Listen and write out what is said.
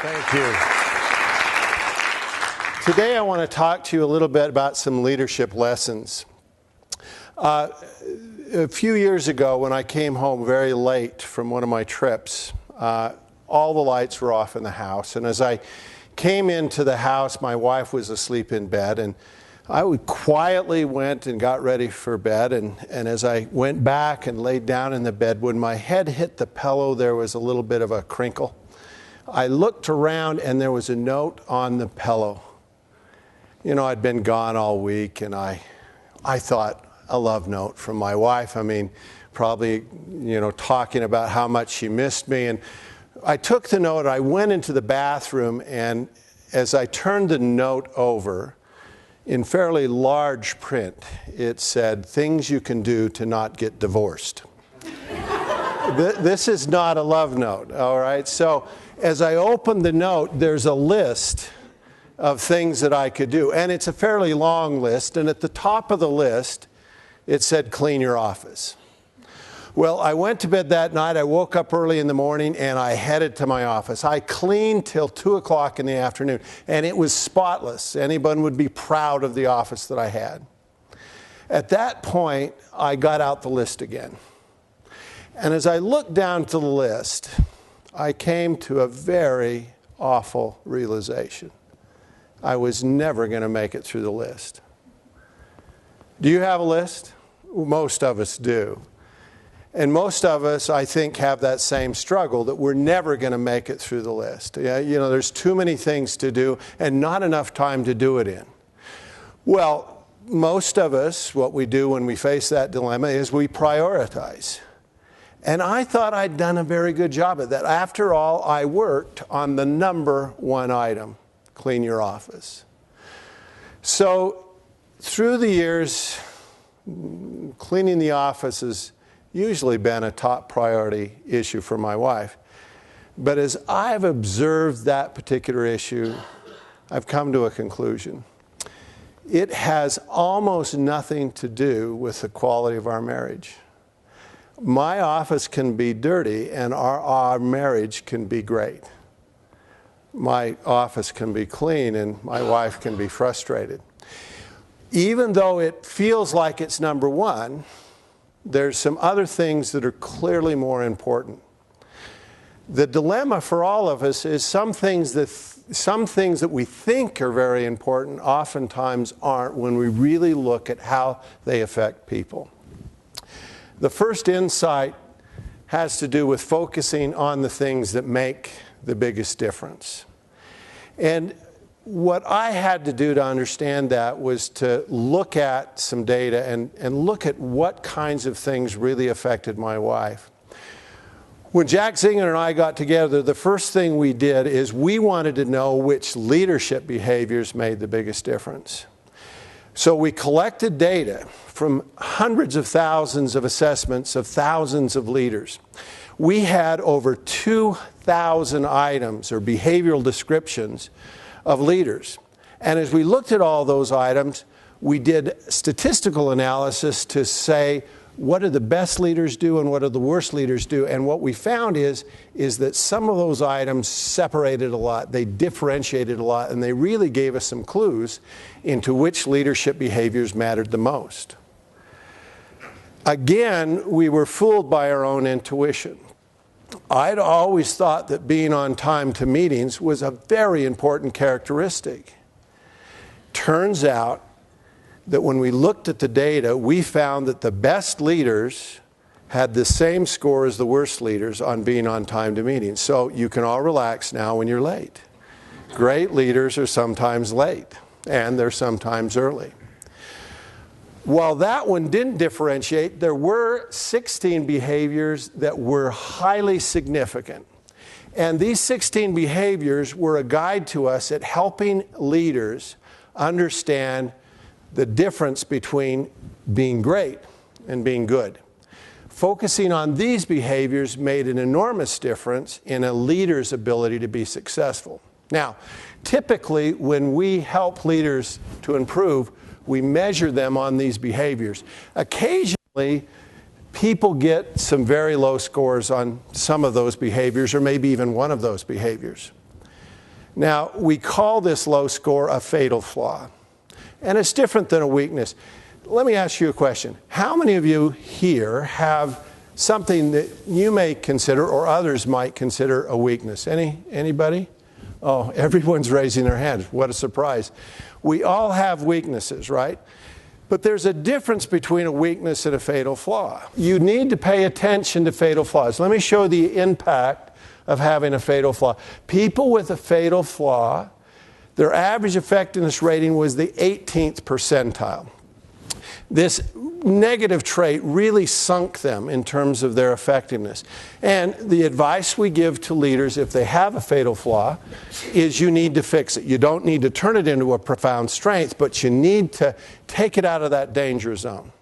Thank you. Today I want to talk to you a little bit about some leadership lessons. A few years ago when I came home very late from one of my trips, all the lights were off in the house. And as I came into the house, my wife was asleep in bed. And I quietly went and got ready for bed. And as I went back and laid down in the bed, when my head hit the pillow, there was a little bit of a crinkle. I looked around and there was a note on the pillow. You know, I'd been gone all week and I thought, a love note from my wife. I mean, probably, talking about how much she missed me. And I took the note, I went into the bathroom, and as I turned the note over, in fairly large print, it said, "Things you can do to not get divorced." This is not a love note, all right? So as I opened the note, there's a list of things that I could do. And it's a fairly long list. And at the top of the list, it said, "Clean your office." Well, I went to bed that night. I woke up early in the morning and I headed to my office. I cleaned till 2 o'clock in the afternoon. And it was spotless. Anyone would be proud of the office that I had. At that point, I got out the list again. And as I looked down to the list, I came to a very awful realization. I was never going to make it through the list. Do you have a list? Most of us do. And most of us, I think, have that same struggle, that we're never going to make it through the list. There's too many things to do and not enough time to do it in. Well, most of us, what we do when we face that dilemma is we prioritize. And I thought I'd done a very good job of that. After all, I worked on the number one item, clean your office. So through the years, cleaning the office has usually been a top priority issue for my wife. But as I've observed that particular issue, I've come to a conclusion. It has almost nothing to do with the quality of our marriage. My office can be dirty and our marriage can be great. My office can be clean and my wife can be frustrated. Even though it feels like it's number one, there's some other things that are clearly more important. The dilemma for all of us is some things that we think are very important oftentimes aren't when we really look at how they affect people. The first insight has to do with focusing on the things that make the biggest difference. And what I had to do to understand that was to look at some data and look at what kinds of things really affected my wife. When Jack Zenger and I got together, the first thing we did is we wanted to know which leadership behaviors made the biggest difference. So we collected data from hundreds of thousands of assessments of thousands of leaders. We had over 2,000 items or behavioral descriptions of leaders. And as we looked at all those items, we did statistical analysis to say, what do the best leaders do and what do the worst leaders do? And what we found is that some of those items separated a lot. They differentiated a lot, and they really gave us some clues into which leadership behaviors mattered the most. Again, we were fooled by our own intuition. I'd always thought that being on time to meetings was a very important characteristic. Turns out that when we looked at the data, we found that the best leaders had the same score as the worst leaders on being on time to meetings. So you can all relax now when you're late. Great leaders are sometimes late, and they're sometimes early. While that one didn't differentiate, there were 16 behaviors that were highly significant. And these 16 behaviors were a guide to us at helping leaders understand the difference between being great and being good. Focusing on these behaviors made an enormous difference in a leader's ability to be successful. Now, typically when we help leaders to improve, we measure them on these behaviors. Occasionally, people get some very low scores on some of those behaviors or maybe even one of those behaviors. Now, we call this low score a fatal flaw. And it's different than a weakness. Let me ask you a question. How many of you here have something that you may consider or others might consider a weakness? Anybody? Oh, everyone's raising their hand. What a surprise. We all have weaknesses, right? But there's a difference between a weakness and a fatal flaw. You need to pay attention to fatal flaws. Let me show the impact of having a fatal flaw. People with a fatal flaw, their average effectiveness rating was the 18th percentile. This negative trait really sunk them in terms of their effectiveness. And the advice we give to leaders if they have a fatal flaw is you need to fix it. You don't need to turn it into a profound strength, but you need to take it out of that danger zone.